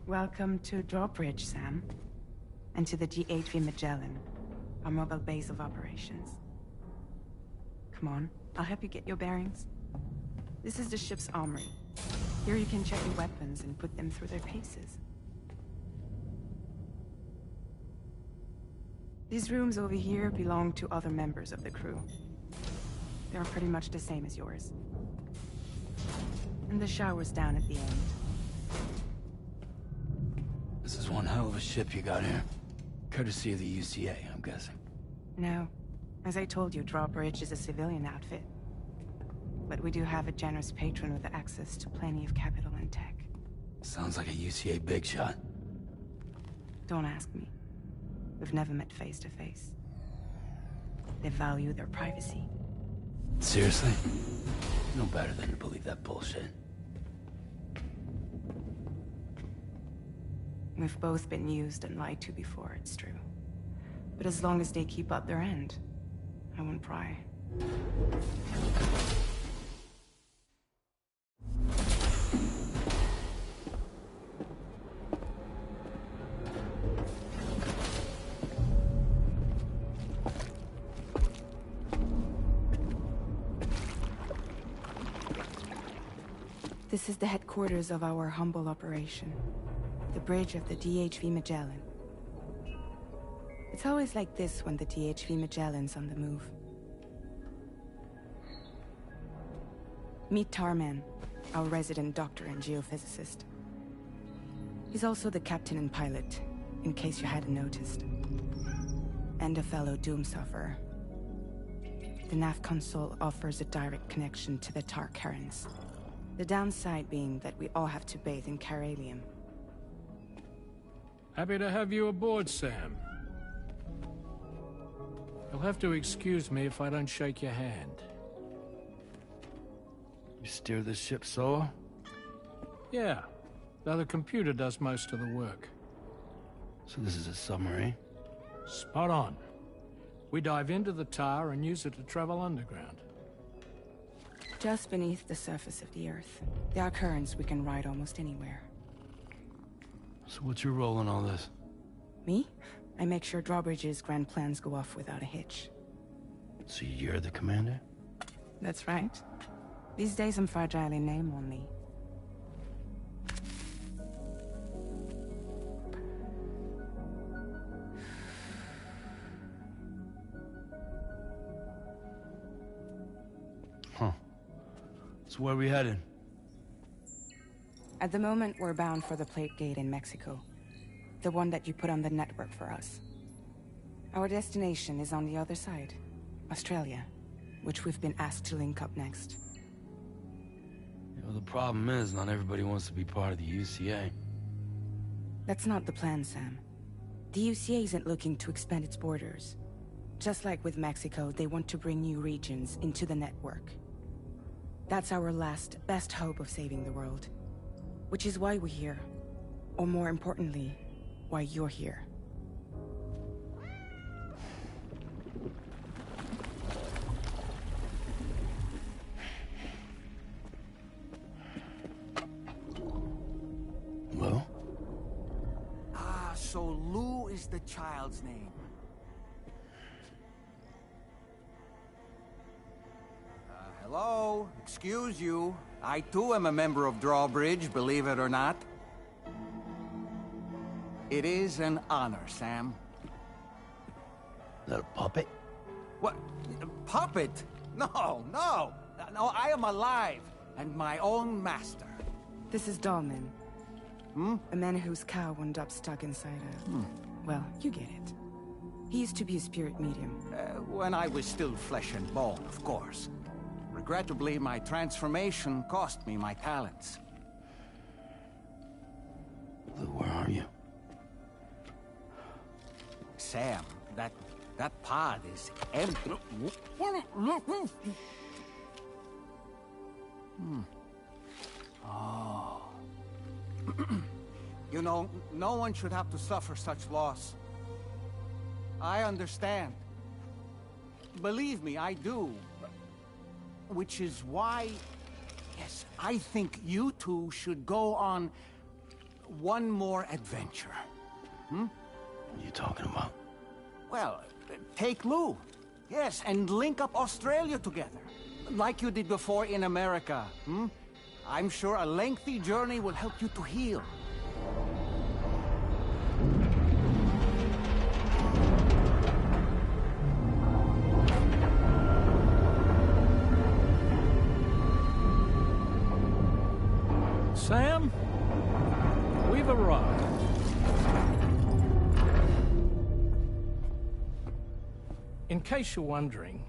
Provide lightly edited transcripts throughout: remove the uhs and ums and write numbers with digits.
Welcome to Drawbridge, Sam. And to the Ds2 Magellan, our mobile base of operations. Come on, I'll help you get your bearings. This is the ship's armory. Here you can check your weapons and put them through their paces. These rooms over here belong to other members of the crew. They're pretty much the same as yours. And the shower's down at the end. This is one hell of a ship you got here. Courtesy of the UCA, I'm guessing. No. As I told you, Drawbridge is a civilian outfit. But we do have a generous patron with access to plenty of capital and tech. Sounds like a UCA big shot. Don't ask me. We've never met face to face. They value their privacy. Seriously? No better than to believe that bullshit. We've both been used and lied to before, it's true. But as long as they keep up their end, I won't pry. This is the headquarters of our humble operation. The bridge of the Ds2 Magellan. It's always like this when the Ds2 Magellan's on the move. Meet Tartman, our resident doctor and geophysicist. He's also the captain and pilot, in case you hadn't noticed. And a fellow doom sufferer. The nav console offers a direct connection to the Tar currents. The downside being that we all have to bathe in caralium. Happy to have you aboard, Sam. You'll have to excuse me if I don't shake your hand. You steer this ship solo? Yeah, though the computer does most of the work. So this is a submarine? Spot on. We dive into the Tar and use it to travel underground. Just beneath the surface of the Earth, there are currents we can ride almost anywhere. So what's your role in all this? Me? I make sure Drawbridge's grand plans go off without a hitch. So you're the commander? That's right. These days I'm fragile in name only. Huh. So where are we headed? At the moment, we're bound for the Plate Gate in Mexico. The one that you put on the network for us. Our destination is on the other side, Australia, which we've been asked to link up next. You know, the problem is, not everybody wants to be part of the UCA. That's not the plan, Sam. The UCA isn't looking to expand its borders. Just like with Mexico, they want to bring new regions into the network. That's our last, best hope of saving the world. Which is why we're here. Or more importantly, why you're here. Well? Ah, so Lou is the child's name. Hello? Excuse you. I too am a member of Drawbridge, believe it or not. It is an honor, Sam. Is that a puppet? What? A puppet? No, no! No, I am alive, and my own master. This is Dahlman. Hmm? A man whose cow wound up stuck inside a... Well, you get it. He used to be a spirit medium. When I was still flesh and bone, of course. Regrettably, my transformation cost me my talents. Lou, where are you? Sam, that pod is empty. Oh. You know, no one should have to suffer such loss. I understand. Believe me, I do. Which is why, yes, I think you two should go on one more adventure. What are you talking about? Well, take Lou. Yes, and link up Australia together. Like you did before in America. I'm sure a lengthy journey will help you to heal. Sam, we've arrived. In case you're wondering,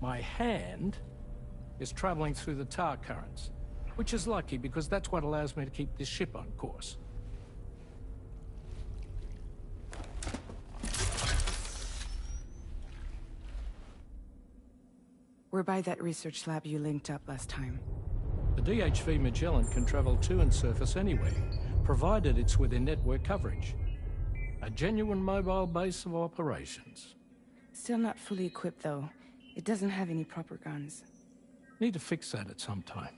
my hand is traveling through the tar currents, which is lucky because that's what allows me to keep this ship on course. We're by that research lab you linked up last time. The DHV Magellan can travel to and surface anywhere, provided it's within network coverage. A genuine mobile base of operations. Still not fully equipped, though. It doesn't have any proper guns. Need to fix that at some time.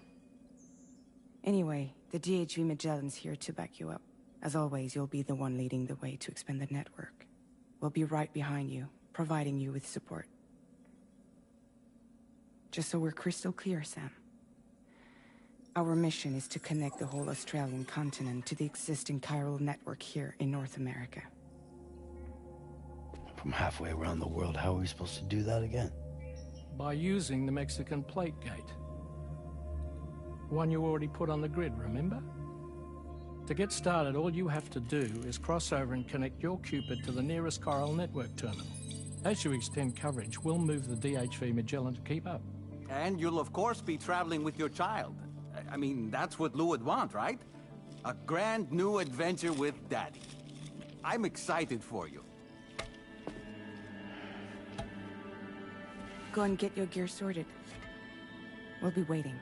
Anyway, the DHV Magellan's here to back you up. As always, you'll be the one leading the way to expand the network. We'll be right behind you, providing you with support. Just so we're crystal clear, Sam. Our mission is to connect the whole Australian continent to the existing chiral network here in North America. From halfway around the world, how are we supposed to do that again? By using the Mexican plate gate. One you already put on the grid, remember? To get started, all you have to do is cross over and connect your Cupid to the nearest chiral network terminal. As you extend coverage, we'll move the DHV Magellan to keep up. And you'll of course be traveling with your child. I mean, that's what Lou would want, right? A grand new adventure with Daddy. I'm excited for you. Go and get your gear sorted. We'll be waiting.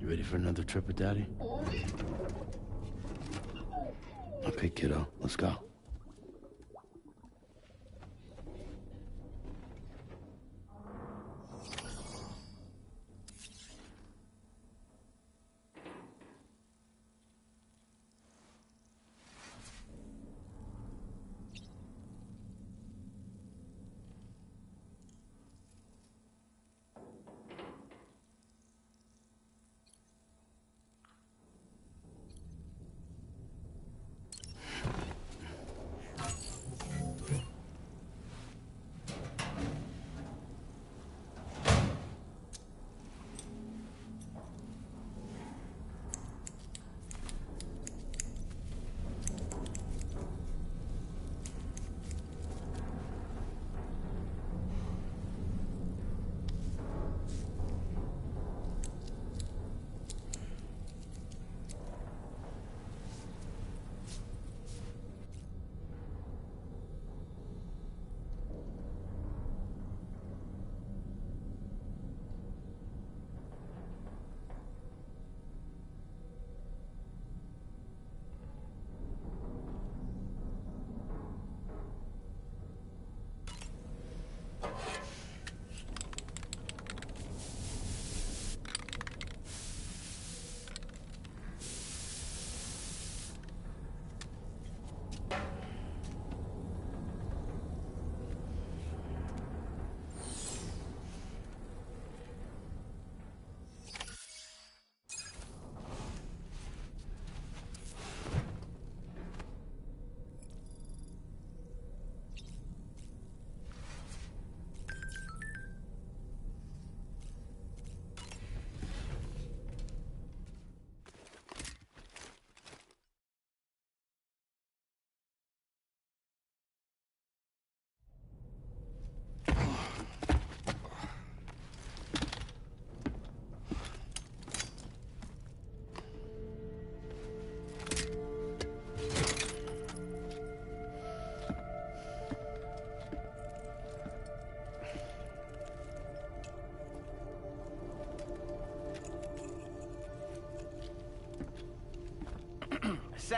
You ready for another trip with Daddy? Okay, kiddo, let's go.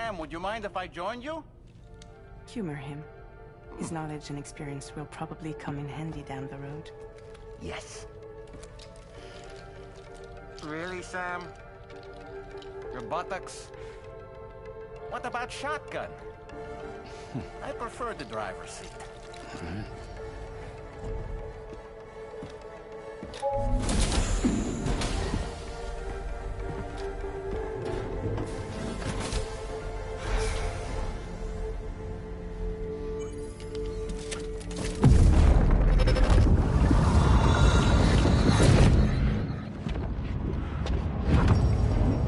Sam, would you mind if I joined you? Humor him. His knowledge and experience will probably come in handy down the road. Yes. Really, Sam? Your buttocks? What about shotgun? I prefer the driver's seat.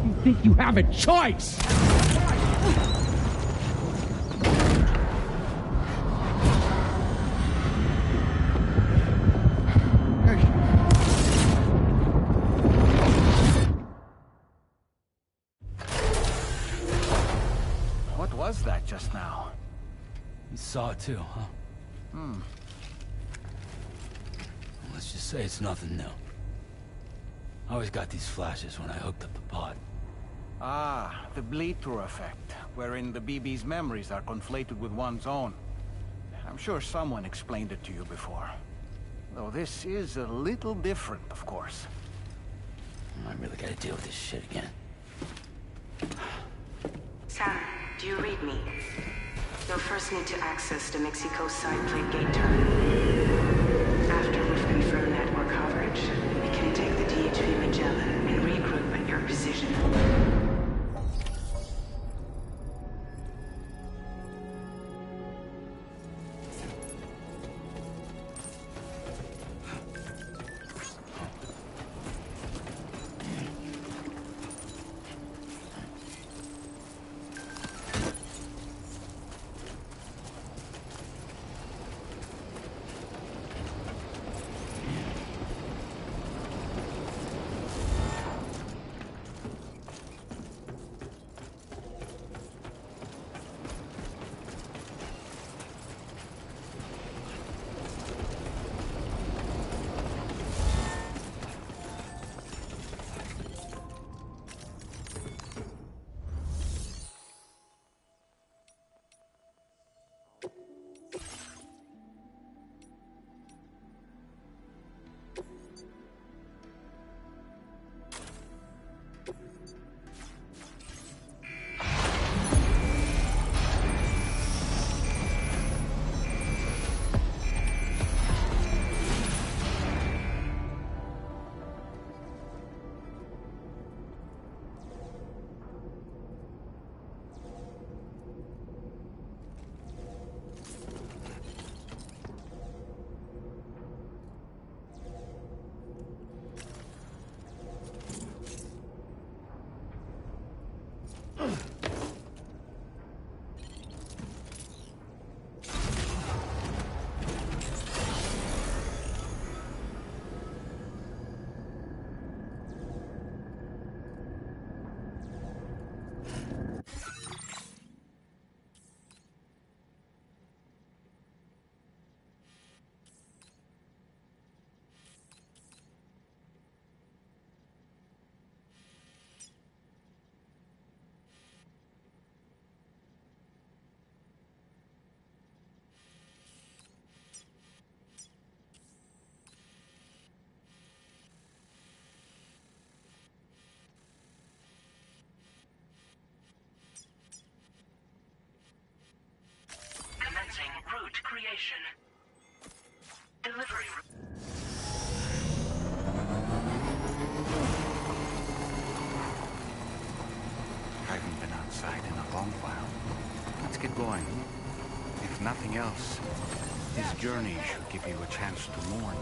You think you have a choice? What was that just now? You saw it too, huh? Let's just say it's nothing new. I always got these flashes when I hooked up the pod. Ah, the bleed-through effect, wherein the BB's memories are conflated with one's own. I'm sure someone explained it to you before. Though this is a little different, of course. I really gotta deal with this shit again. Sam, do you read me? You'll first need to access the Mexico side plate gate terminal. After we've confirmed network coverage, we can take the DHV Magellan and regroup at your position. Route creation. Delivery. I haven't been outside in a long while. Let's get going. If nothing else, this journey should give you a chance to mourn.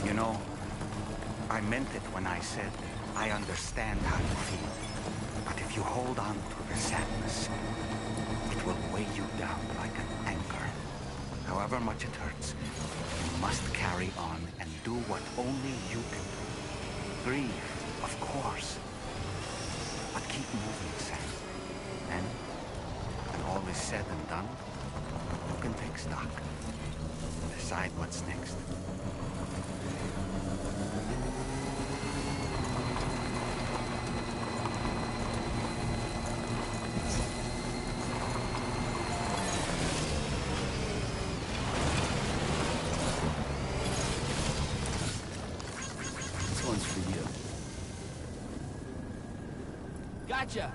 You know, I meant it when I said I understand how you feel. But if you hold on to the sadness, it will weigh you down like an anchor. However much it hurts, you must carry on and do what only you can do. Grieve, of course. But keep moving, Sam. And when all is said and done, you can take stock. Decide what's next. This one's for you. Gotcha!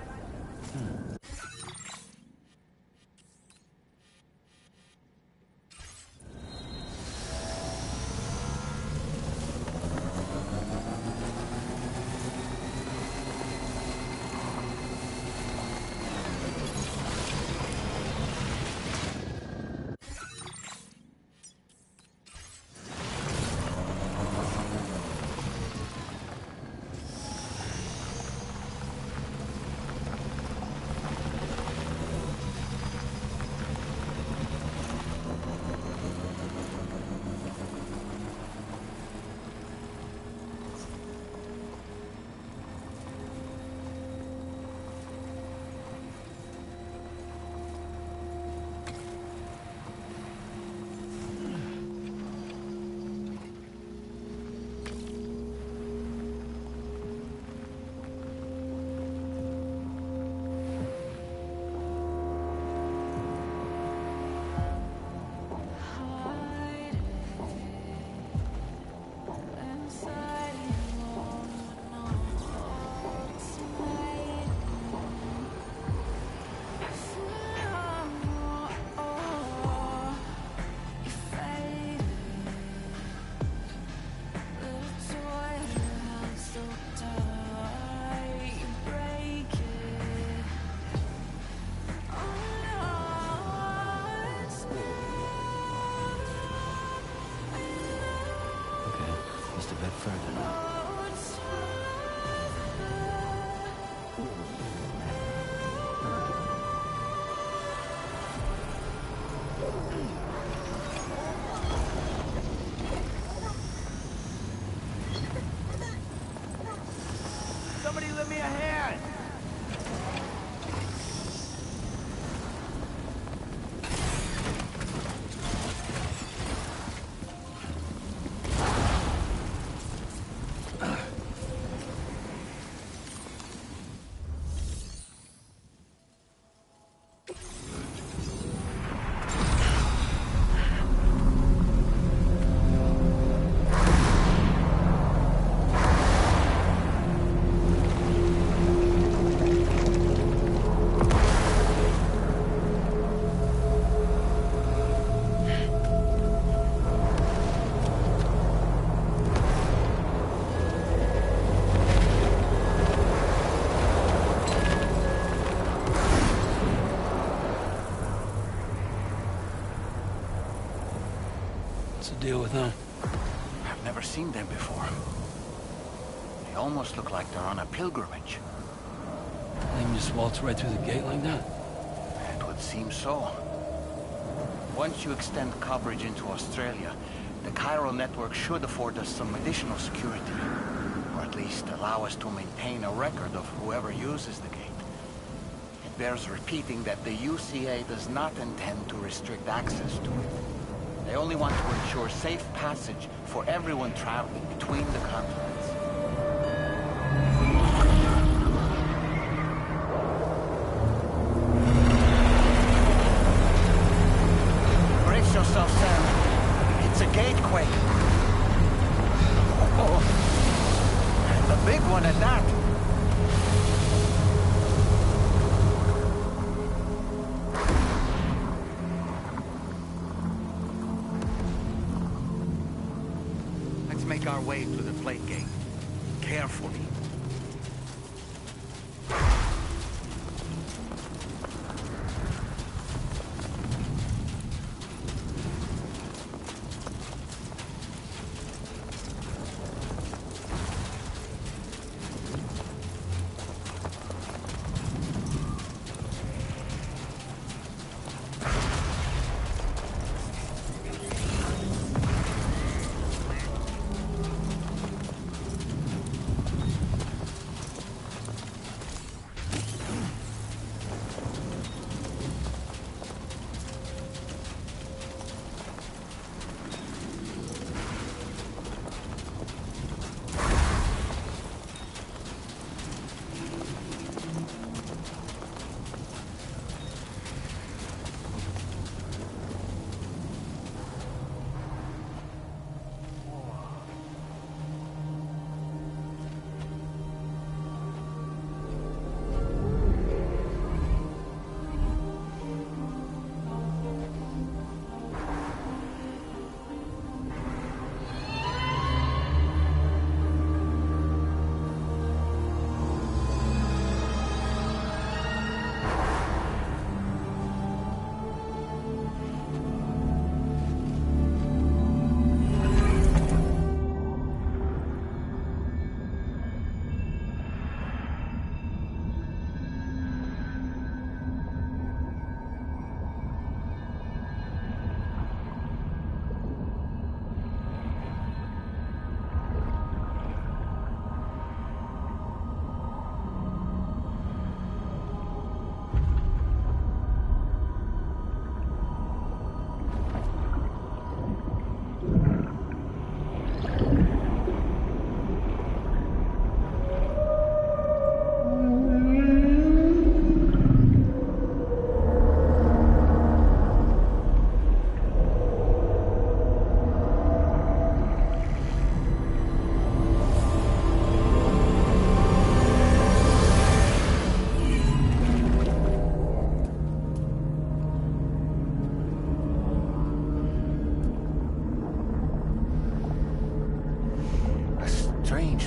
Just a bit further now. Somebody lend me a hand! What's the deal with them? I've never seen them before. They almost look like they're on a pilgrimage. They can just waltz right through the gate like that? It would seem so. Once you extend coverage into Australia, the chiral network should afford us some additional security. Or at least allow us to maintain a record of whoever uses the gate. It bears repeating that the UCA does not intend to restrict access to it. They only want to ensure safe passage for everyone traveling between the continents. Brace yourself, Sam. It's a gatequake. Oh, and a big one at that. Make our way to the plate gate. Carefully.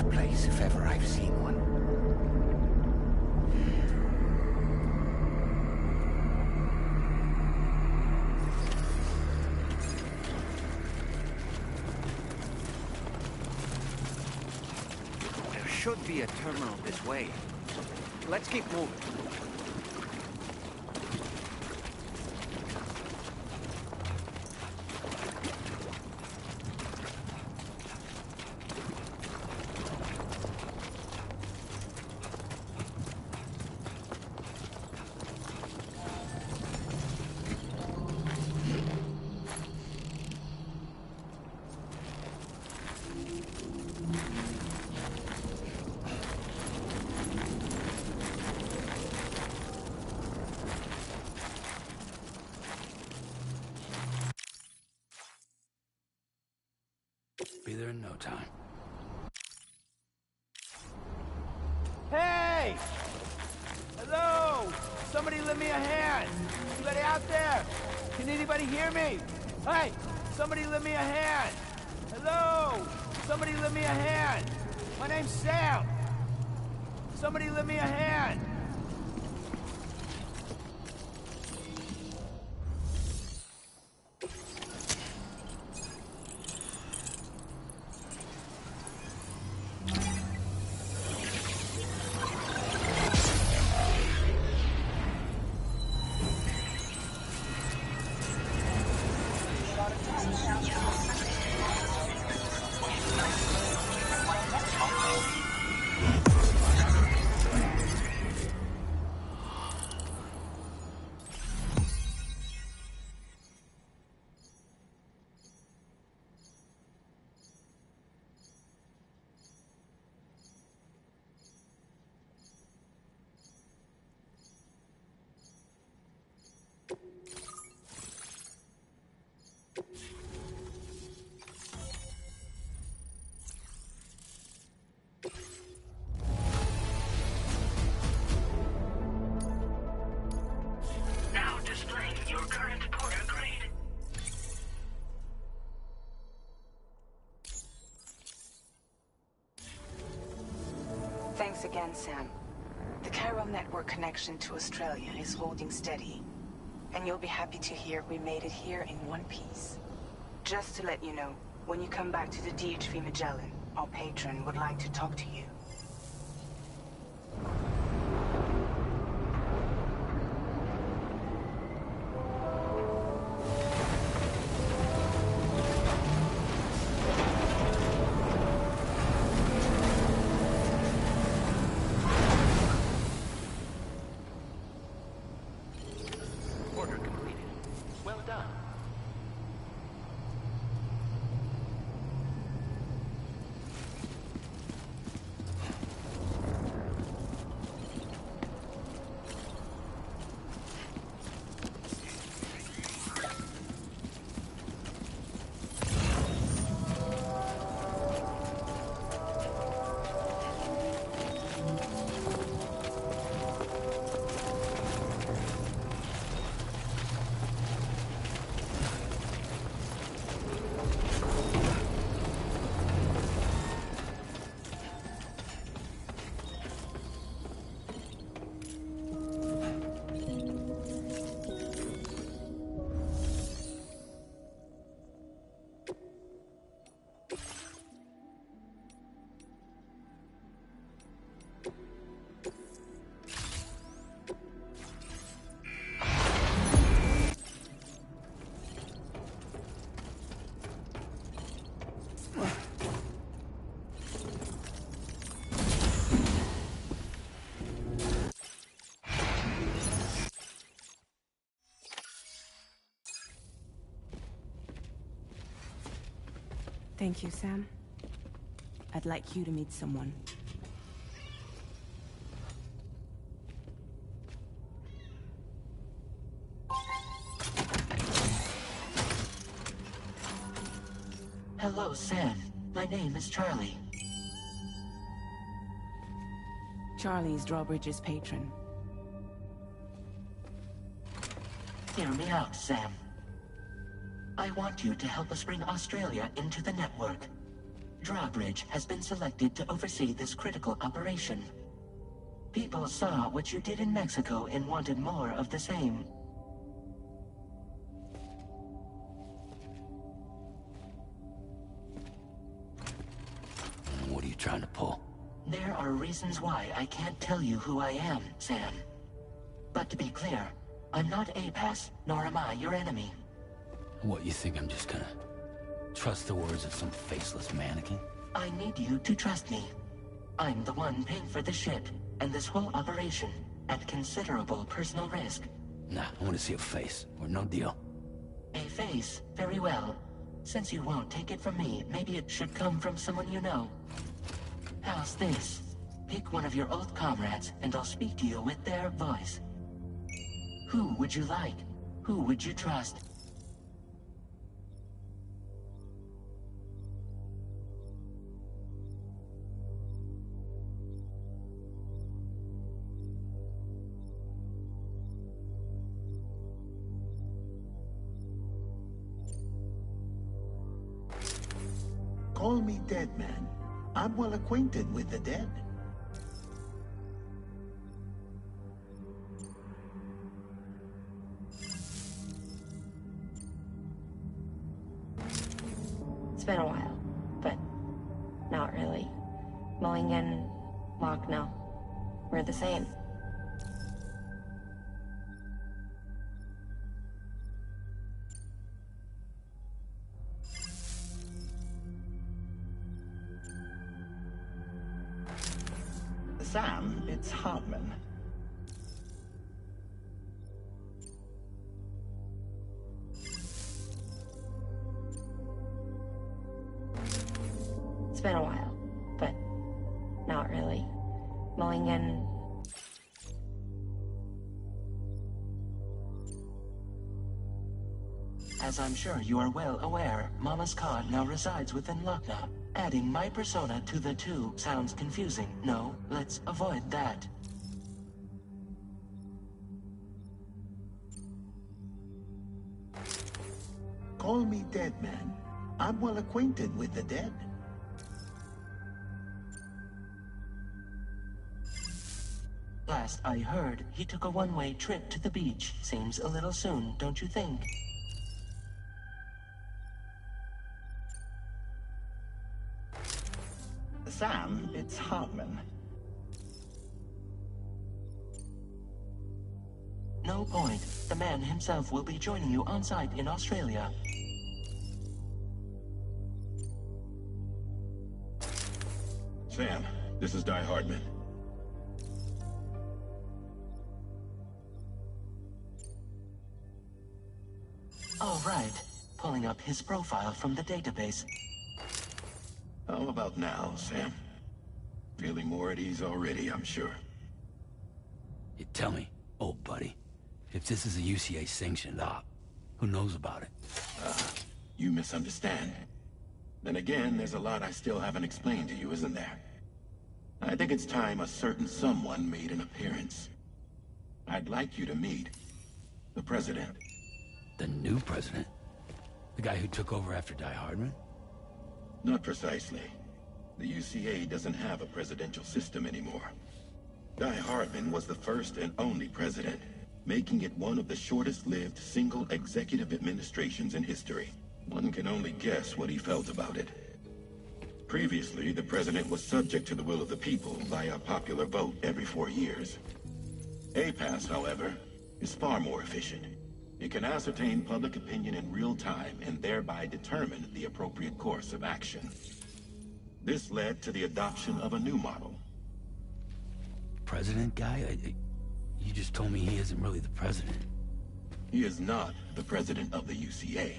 strange place if ever I've seen one. There should be a terminal this way. Let's keep moving. Be there in no time. Hey! Hello! Somebody lend me a hand! Anybody out there? Can anybody hear me? Hey! Somebody lend me a hand! Hello! Somebody lend me a hand! My name's Sam! Somebody lend me a hand! Now displaying your current porter grade. Thanks again, Sam. The chiral network connection to Australia is holding steady. And you'll be happy to hear we made it here in one piece. Just to let you know, when you come back to the Ds2 Magellan, our patron would like to talk to you. Order completed. Well done. Thank you, Sam. I'd like you to meet someone. Hello, Sam. My name is Charlie. Charlie's Drawbridge's patron. Hear me out, Sam. I want you to help us bring Australia into the network. drawbridge has been selected to oversee this critical operation. People saw what you did in Mexico and wanted more of the same. What are you trying to pull? There are reasons why I can't tell you who I am, Sam. But to be clear, I'm not APAS, nor am I your enemy. What, you think I'm just gonna trust the words of some faceless mannequin? I need you to trust me. I'm the one paying for the ship, and this whole operation, at considerable personal risk. Nah, I want to see a face, or no deal. A face? Very well. Since you won't take it from me, maybe it should come from someone you know. How's this? Pick one of your old comrades, and I'll speak to you with their voice. Who would you like? Who would you trust? Call me Dead Man. I'm well acquainted with the dead. It's been a while, but not really. Mulligan, Locke, no. We're the same. Sam, it's Hartman. It's been a while, but not really. Mulligan... As I'm sure you are well aware, Mama's Khan now resides within Lucknow. Adding my persona to the two sounds confusing. No, let's avoid that. Call me Dead Man. I'm well acquainted with the dead. Last I heard, he took a one-way trip to the beach. Seems a little soon, don't you think? Sam, it's Hartman. No point. The man himself will be joining you on site in Australia. Sam, this is Ds2 Tartman. All right. Pulling up his profile from the database. How about now, Sam? Feeling more at ease already, I'm sure. You tell me, old buddy, if this is a UCA-sanctioned op, who knows about it? You misunderstand. Then again, there's a lot I still haven't explained to you, isn't there? I think it's time a certain someone made an appearance. I'd like you to meet the President. The new president? The guy who took over after Ds2 Tartman? Not precisely. The UCA doesn't have a presidential system anymore. Ds2 Tartman was the first and only president, making it one of the shortest-lived single executive administrations in history. One can only guess what he felt about it. Previously, the president was subject to the will of the people via popular vote every 4 years. APAS, however, is far more efficient. It can ascertain public opinion in real time and thereby determine the appropriate course of action. This led to the adoption of a new model. President guy? You just told me he isn't really the president. He is not the president of the UCA.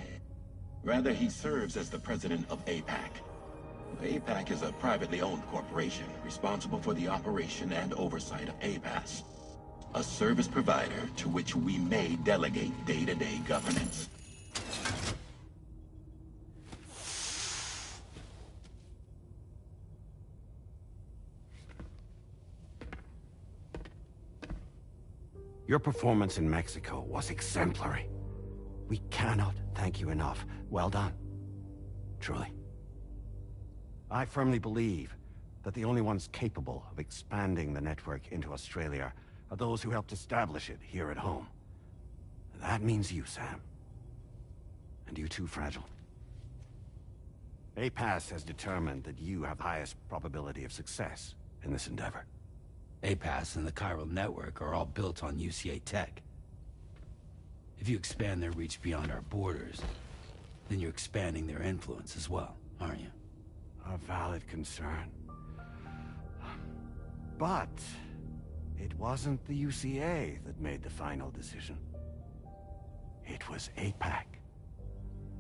Rather, he serves as the president of APAC. APAC is a privately owned corporation responsible for the operation and oversight of APAS, a service provider to which we may delegate day-to-day governance. Your performance in Mexico was exemplary. We cannot thank you enough. Well done. Truly. I firmly believe that the only ones capable of expanding the network into Australia are those who helped establish it here at home. That means you, Sam. And you too, Fragile. APAS has determined that you have the highest probability of success in this endeavor. APAS and the chiral network are all built on UCA tech. If you expand their reach beyond our borders, then you're expanding their influence as well, aren't you? A valid concern. But it wasn't the UCA that made the final decision. It was APAC,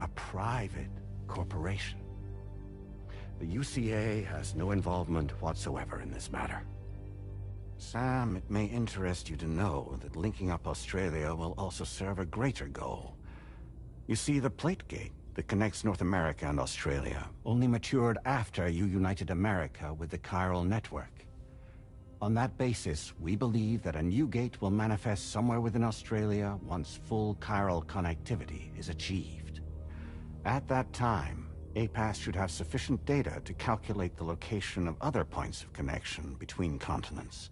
a private corporation. The UCA has no involvement whatsoever in this matter. Sam, it may interest you to know that linking up Australia will also serve a greater goal. You see, the plate gate that connects North America and Australia only matured after you united America with the chiral network. On that basis, we believe that a new gate will manifest somewhere within Australia once full chiral connectivity is achieved. At that time, APAS should have sufficient data to calculate the location of other points of connection between continents.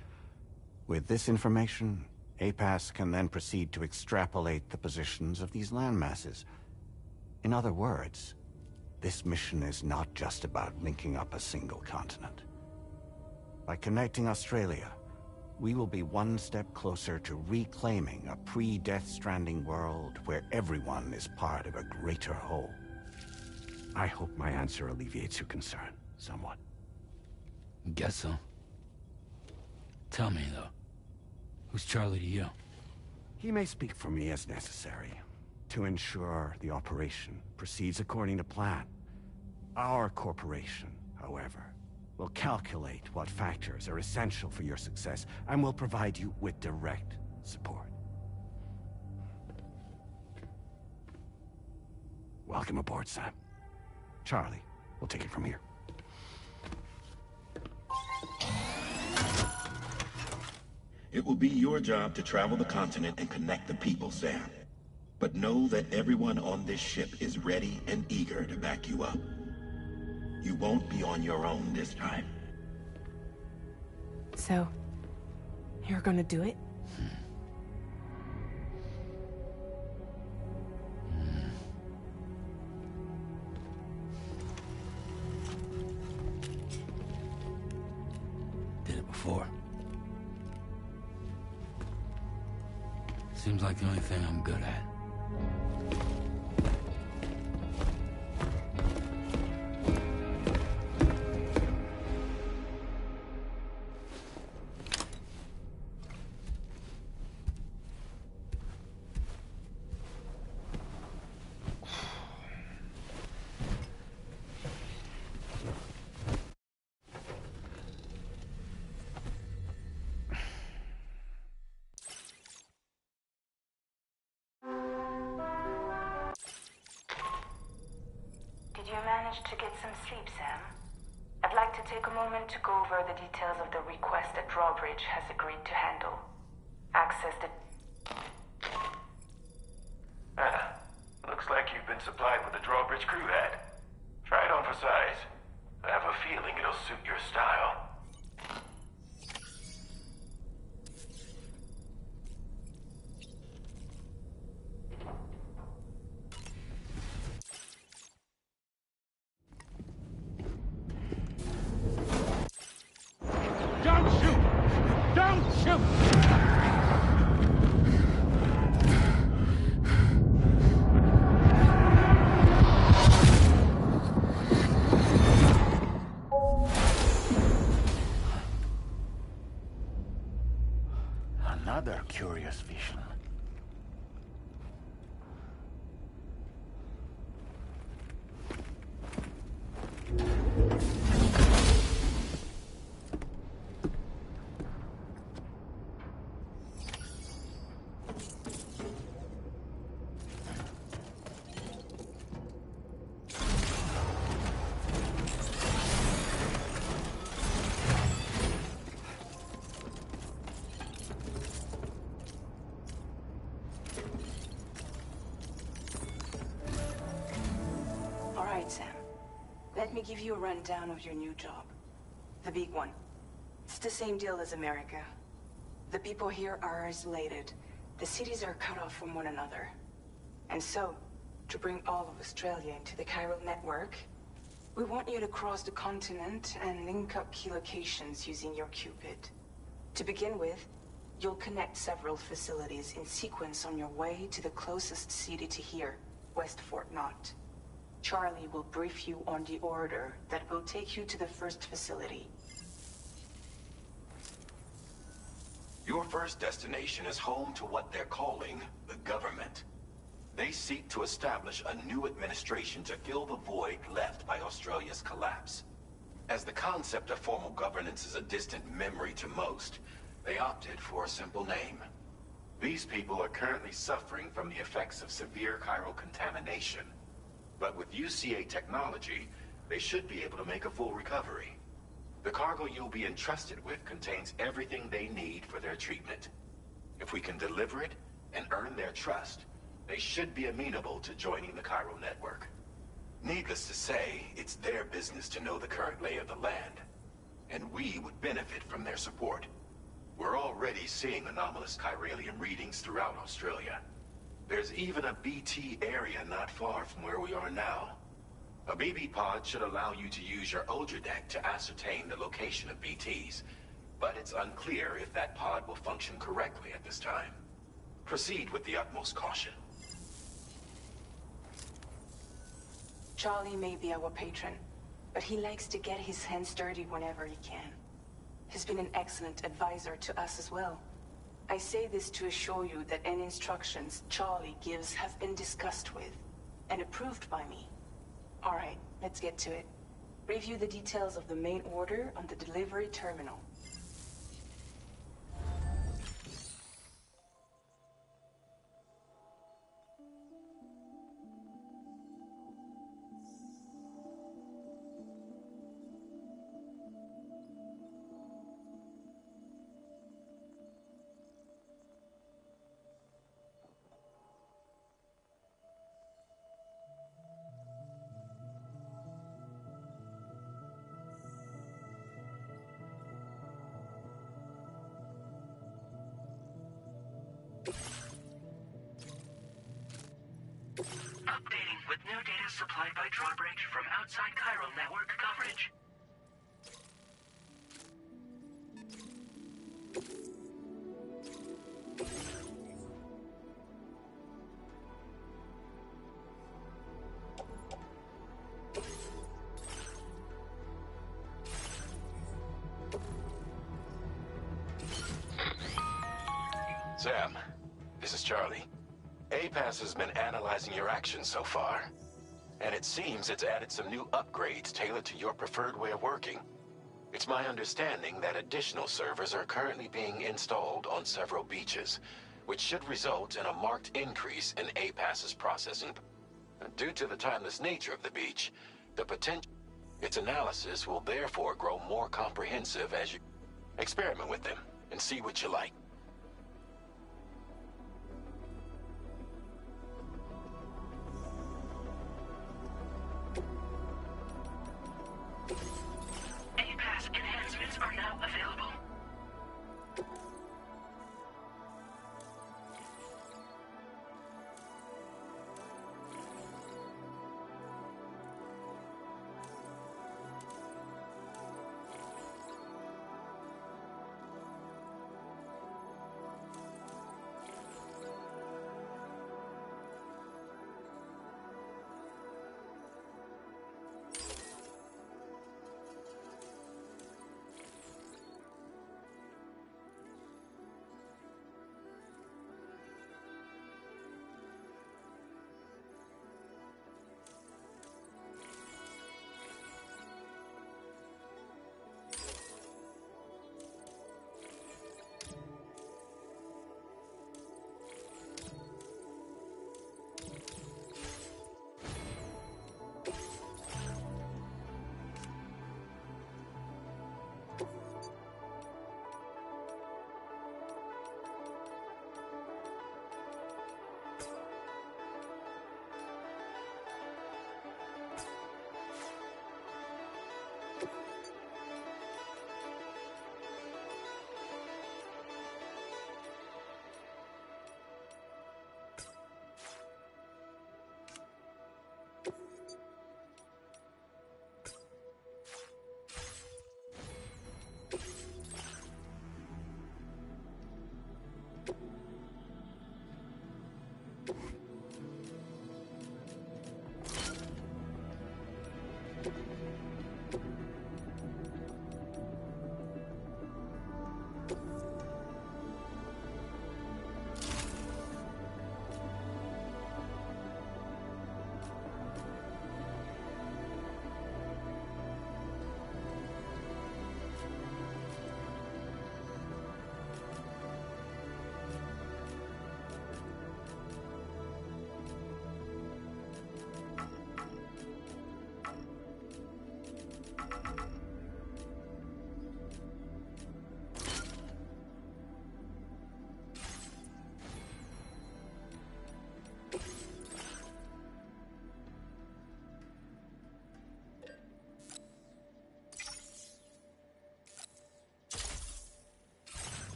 With this information, APAS can then proceed to extrapolate the positions of these landmasses. In other words, this mission is not just about linking up a single continent. By connecting Australia, we will be one step closer to reclaiming a pre-Death Stranding world where everyone is part of a greater whole. I hope my answer alleviates your concern somewhat. Guess so. Tell me, though, who's Charlie to you? He may speak for me as necessary to ensure the operation proceeds according to plan. Our corporation, however, will calculate what factors are essential for your success and will provide you with direct support. Welcome aboard, Sam. Charlie, we'll take it from here. It will be your job to travel the continent and connect the people, Sam. But know that everyone on this ship is ready and eager to back you up. You won't be on your own this time. So, you're gonna do it? Did it before. Seems like the only thing I'm good at. Did you manage to get some sleep, Sam? I'd like to take a moment to go over the details of the request that Drawbridge has agreed to handle. Access the... Looks like you've been supplied with a Drawbridge crew hat. Try it on for size. I have a feeling it'll suit your style. Don't shoot! Don't shoot! Another curious vision. Let me give you a rundown of your new job. The big one. It's the same deal as America. The people here are isolated. The cities are cut off from one another. And so, to bring all of Australia into the chiral network, we want you to cross the continent and link up key locations using your Cupid. To begin with, you'll connect several facilities in sequence on your way to the closest city to here, West Fort Knott. Charlie will brief you on the order that will take you to the first facility. Your first destination is home to what they're calling the government. They seek to establish a new administration to fill the void left by Australia's collapse. As the concept of formal governance is a distant memory to most, they opted for a simple name. These people are currently suffering from the effects of severe chiral contamination. But with UCA technology, they should be able to make a full recovery. The cargo you'll be entrusted with contains everything they need for their treatment. If we can deliver it and earn their trust, they should be amenable to joining the chiral network. Needless to say, it's their business to know the current lay of the land, and we would benefit from their support. We're already seeing anomalous chiralium readings throughout Australia. There's even a BT area not far from where we are now. A BB pod should allow you to use your Ultradeck to ascertain the location of BTs, but it's unclear if that pod will function correctly at this time. Proceed with the utmost caution. Charlie may be our patron, but he likes to get his hands dirty whenever he can. He's been an excellent advisor to us as well. I say this to assure you that any instructions Charlie gives have been discussed with and approved by me. All right, let's get to it. Review the details of the main order on the delivery terminal. Updating with new data supplied by Drawbridge from outside chiral network coverage. Sam, this is Charlie. APAS has been analyzing your actions so far, and it seems it's added some new upgrades tailored to your preferred way of working. It's my understanding that additional servers are currently being installed on several beaches, which should result in a marked increase in APAS's processing. Due to the timeless nature of the beach, its analysis will therefore grow more comprehensive as you experiment with them and see what you like. APAS enhancements are now available.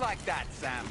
Just like that, Sam.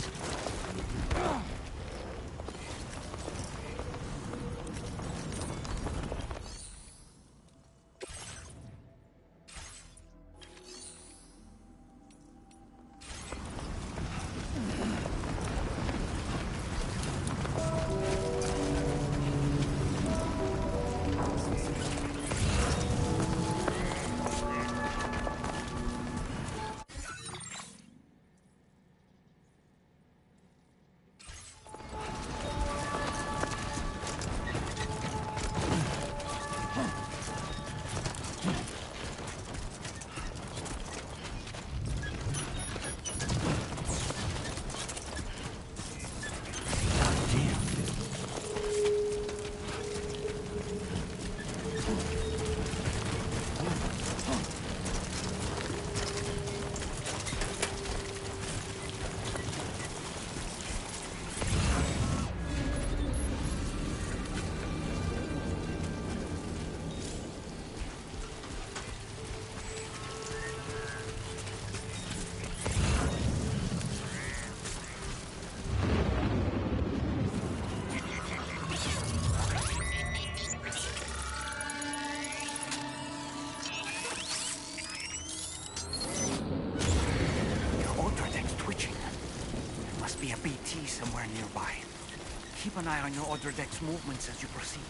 Be a BT somewhere nearby. Keep an eye on your other deck's movements as you proceed.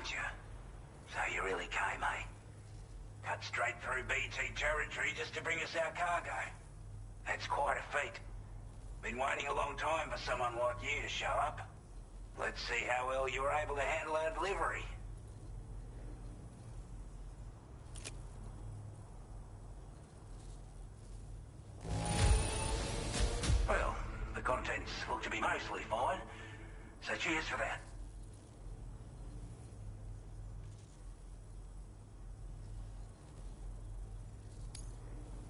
aren't you? So you really came, eh? Cut straight through BT territory just to bring us our cargo. That's quite a feat. Been waiting a long time for someone like you to show up. Let's see how well you were able to handle our delivery. Well, the contents look to be mostly fine, so cheers for that.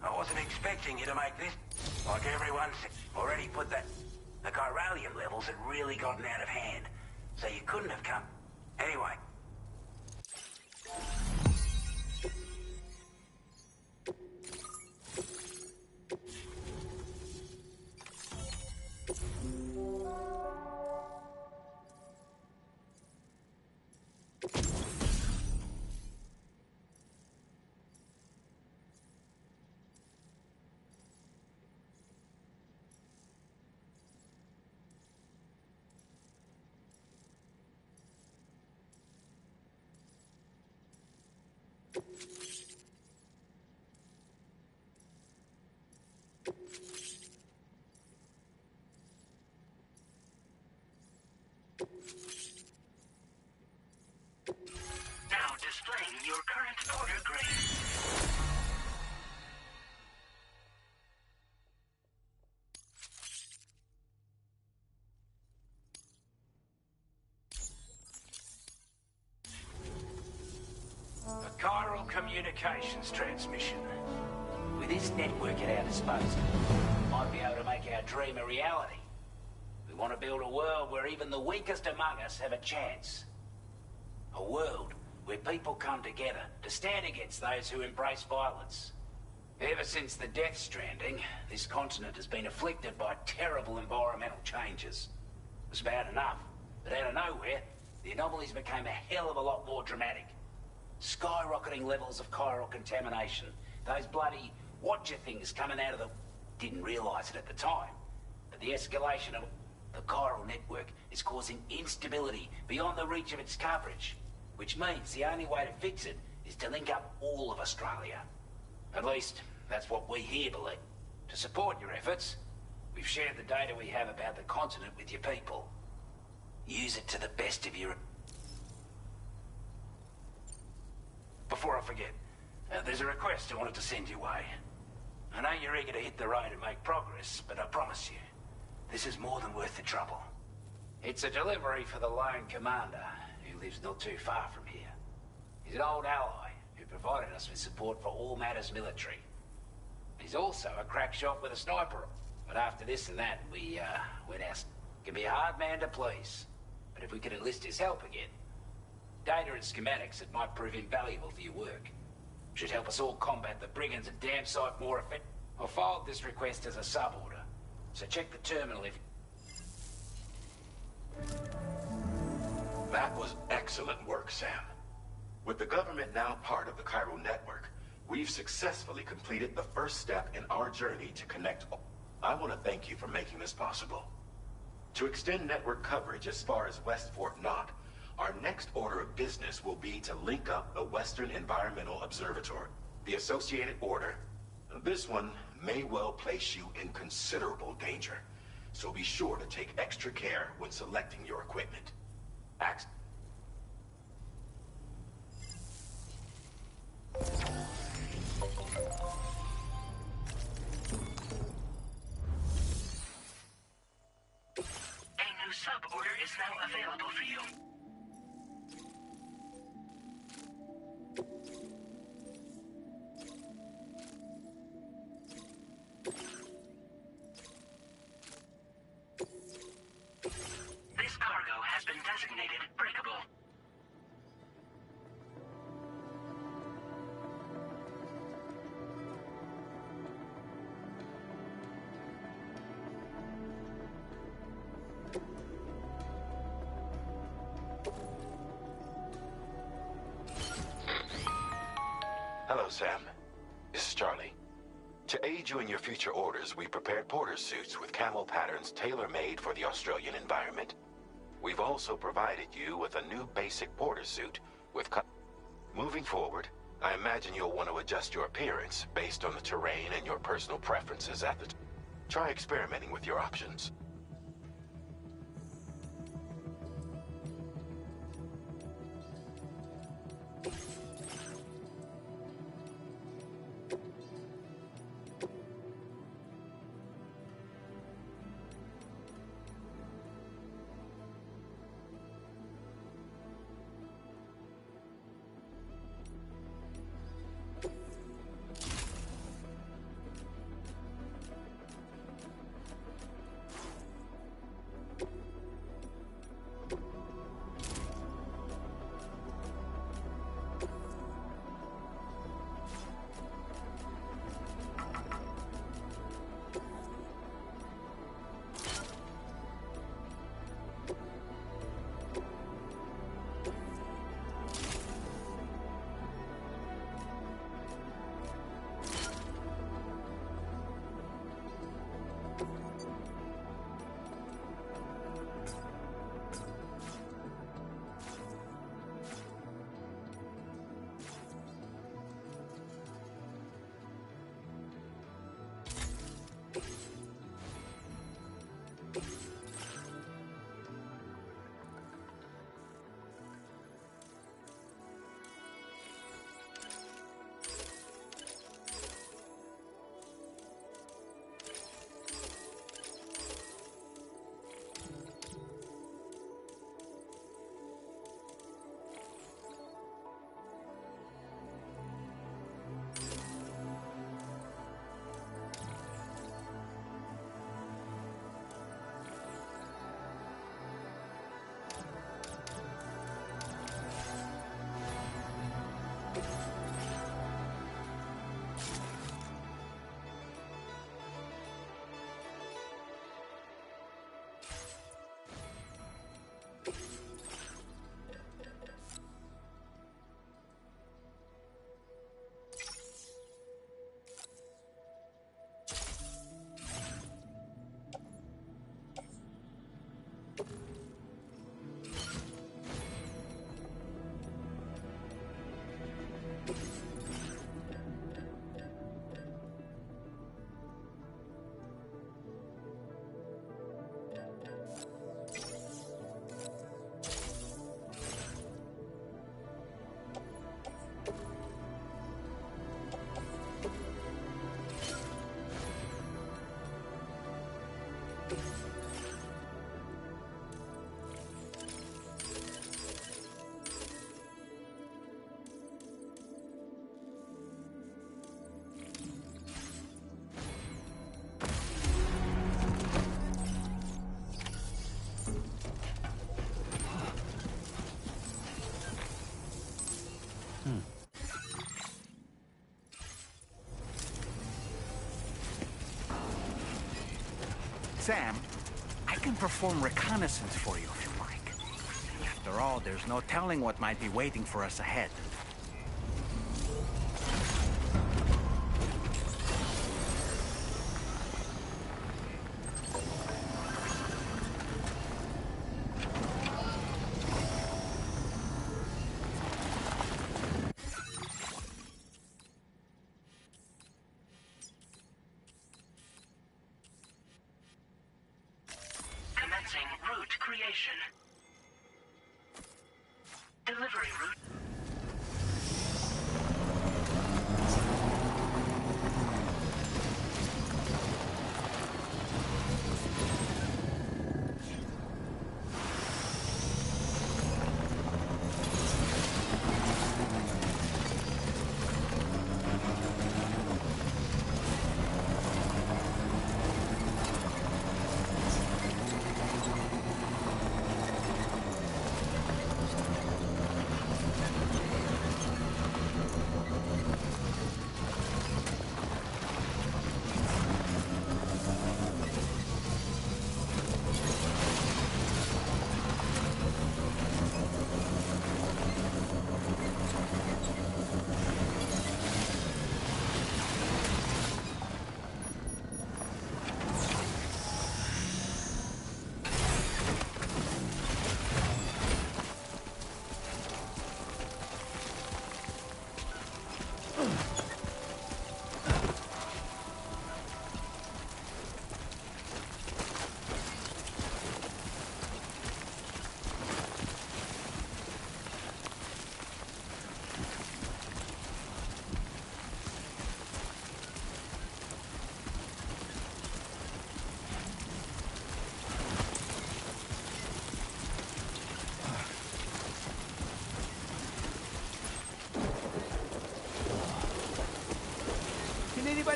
I wasn't expecting you to make this. Like everyone's already put that. The chiralium levels had really gotten out of hand, so you couldn't have come. Anyway. Now displaying your current order grade. A chiral communications transmission. With this network at our disposal, we might be able to make our dream a reality. We want to build a world where even the weakest among us have a chance. A world where people come together to stand against those who embrace violence. Ever since the Death Stranding, this continent has been afflicted by terrible environmental changes. It was bad enough, but out of nowhere, the anomalies became a hell of a lot more dramatic. Skyrocketing levels of chiral contamination. Those bloody watcher things coming out of the... Didn't realise it at the time, but the escalation of the chiral network is causing instability beyond the reach of its coverage. Which means the only way to fix it is to link up all of Australia. At least, that's what we here believe. To support your efforts, we've shared the data we have about the continent with your people. Use it to the best of your... Before I forget, there's a request I wanted to send your way. I know you're eager to hit the road and make progress, but I promise you, this is more than worth the trouble. It's a delivery for the lone commander, who lives not too far from here. He's an old ally who provided us with support for all matters military. He's also a crack shot with a sniper, but after this and that, we went out. Can be a hard man to please, but if we could enlist his help again, data and schematics that might prove invaluable for your work. Should help us all combat the brigands at Dam Site more effectively. I'll filed this request as a sub-order, so check the terminal if... That was excellent work, Sam. With the government now part of the chiral network, we've successfully completed the first step in our journey to connect all. I want to thank you for making this possible. To extend network coverage as far as West Fort Knott, our next order of business will be to link up the Western Environmental Observatory. The associated order, this one may well place you in considerable danger, so be sure to take extra care when selecting your equipment. A new sub-order is now available for you. This cargo has been designated breakable. Hello, Sam. This is Charlie. To aid you in your future orders, we prepared porter suits with camel patterns tailor-made for the Australian environment. We've also provided you with a new basic porter suit with Moving forward, I imagine you'll want to adjust your appearance based on the terrain and your personal preferences at the Try experimenting with your options. Sam, I can perform reconnaissance for you if you like. After all, there's no telling what might be waiting for us ahead. Route creation. Delivery route.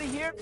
anybody hear me?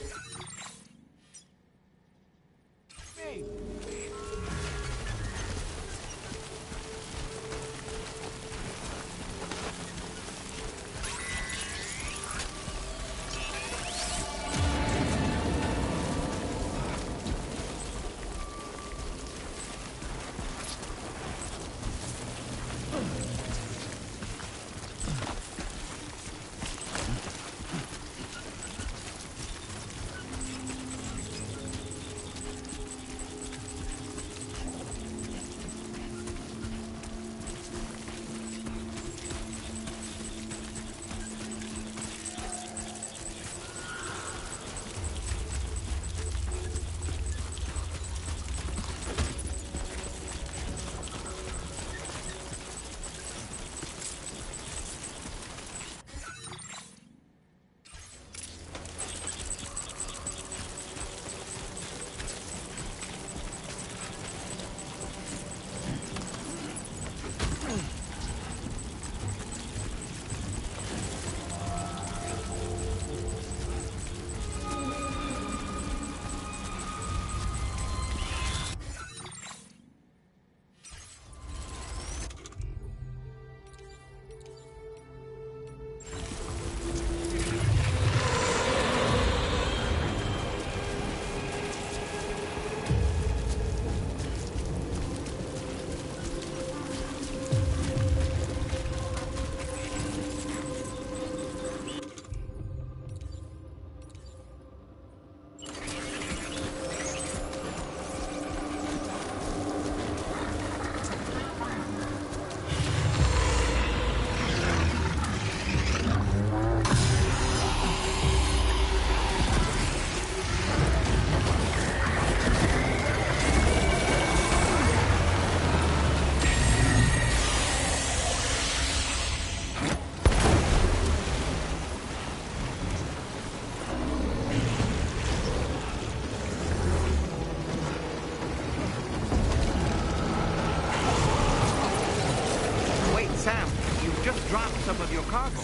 Some of your cargo.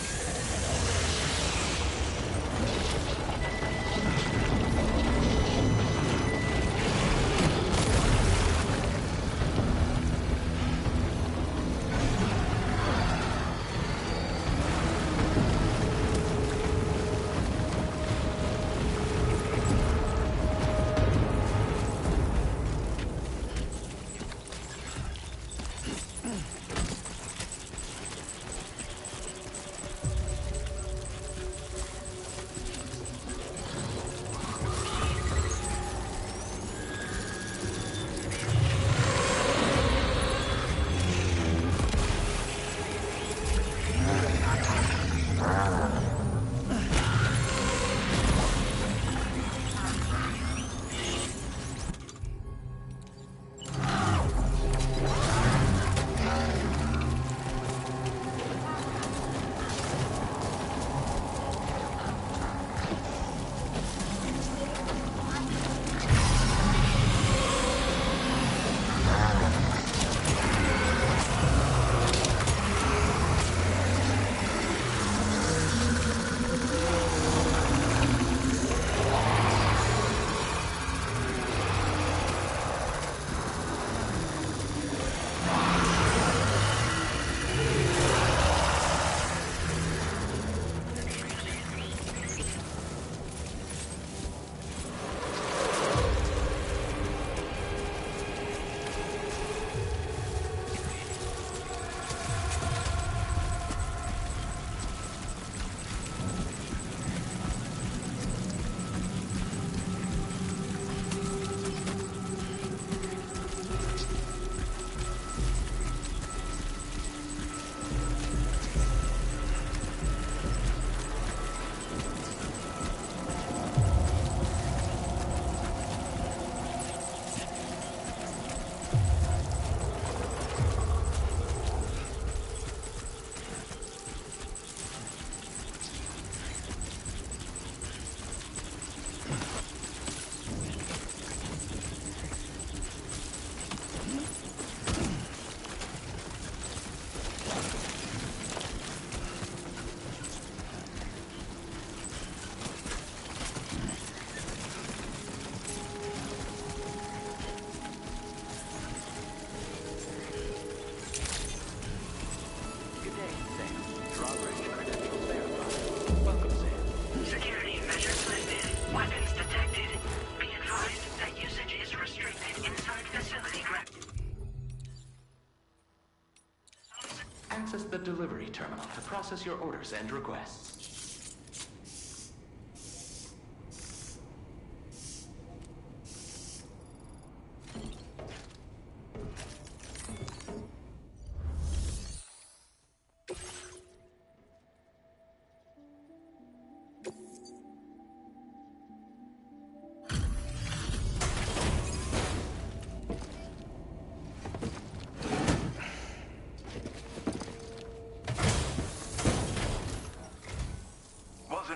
Access the delivery terminal to process your orders and requests.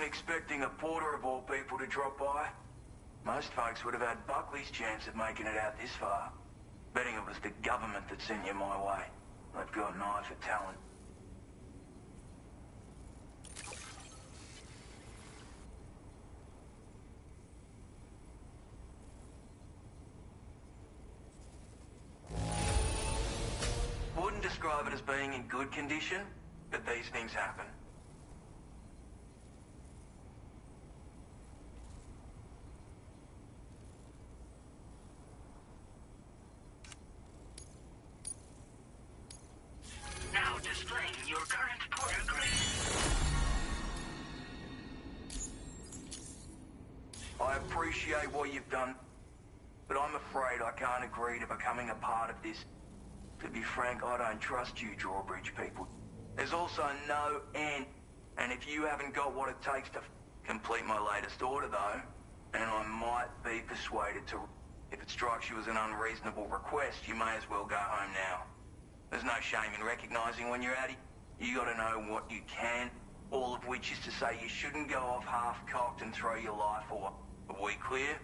Expecting a porter of all people to drop by. Most folks would have had Buckley's chance of making it out this far. Betting it was the government that sent you my way. They've got an eye for talent. Wouldn't describe it as being in good condition, but these things happen. I appreciate what you've done, but I'm afraid I can't agree to becoming a part of this. To be frank, I don't trust you Drawbridge people. There's also no end, and if you haven't got what it takes to complete my latest order though, and I might be persuaded to, if it strikes you as an unreasonable request, you may as well go home now. There's no shame in recognizing when you're at it. You gotta know what you can, all of which is to say you shouldn't go off half-cocked and throw your life away. Are we clear?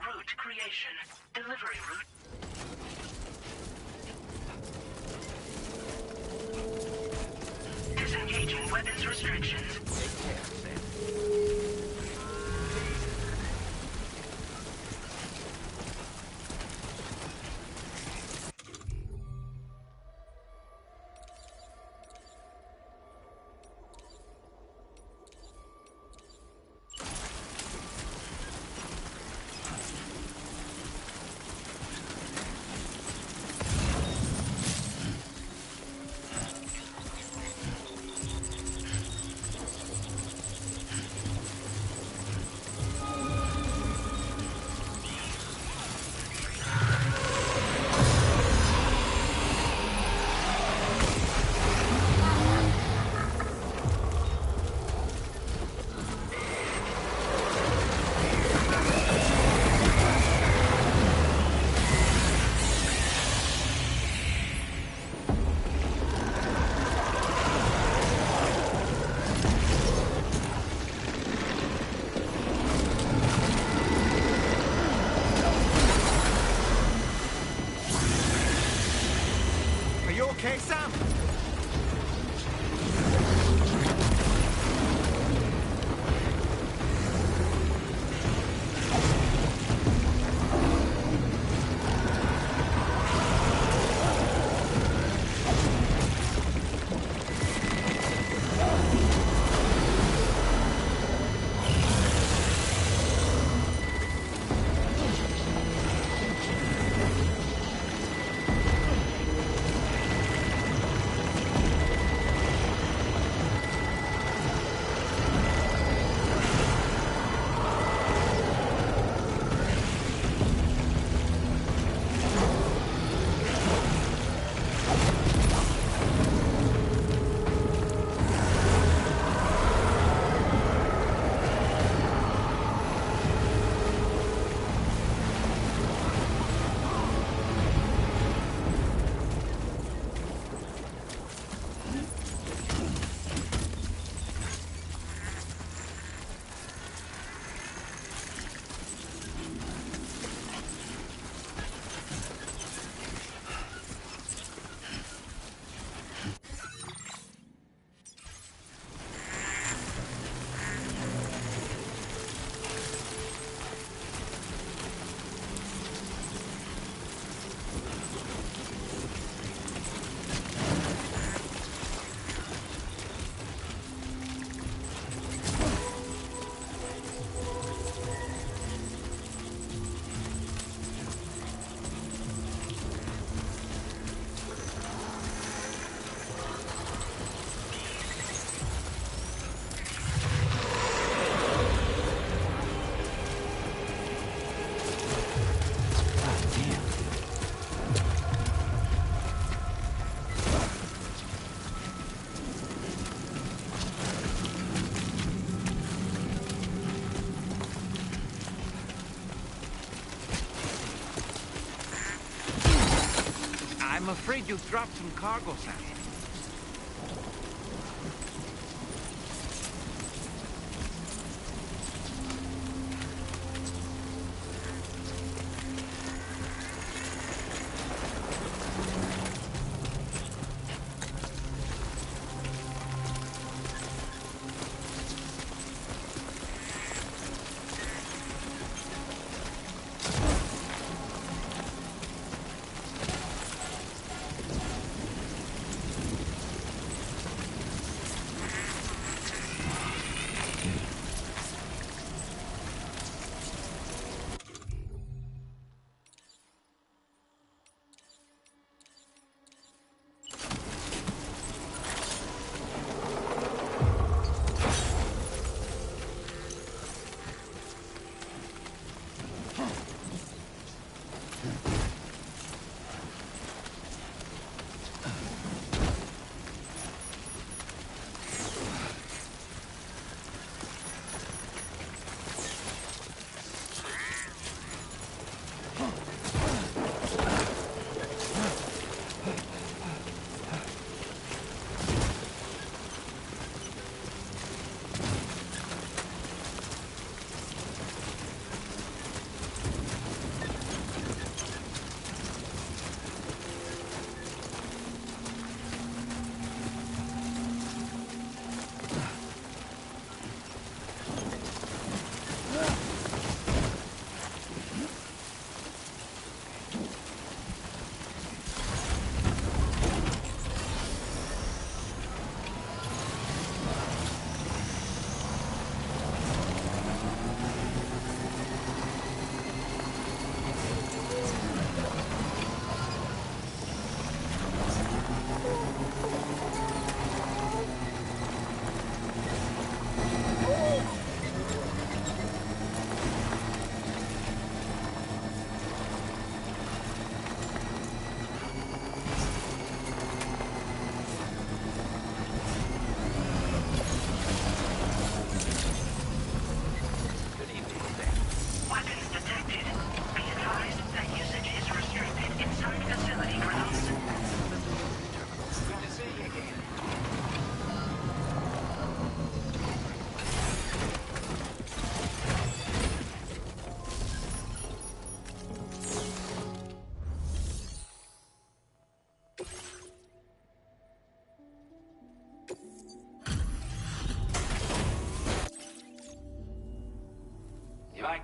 Route creation. Delivery route. Disengaging weapons restrictions. afraid you'll drop some cargo, Sam.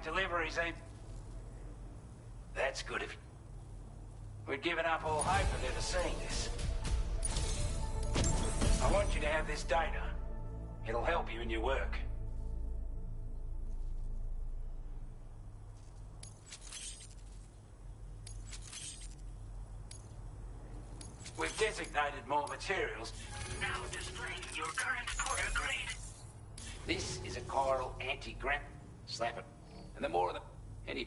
Deliveries, eh? That's good of you. We'd given up all hope of ever seeing this. I want you to have this data. It'll help you in your work. We've designated more materials. Now displaying your current quarter grade. This is a chiral anti-grav. Slap it. And the more of them, any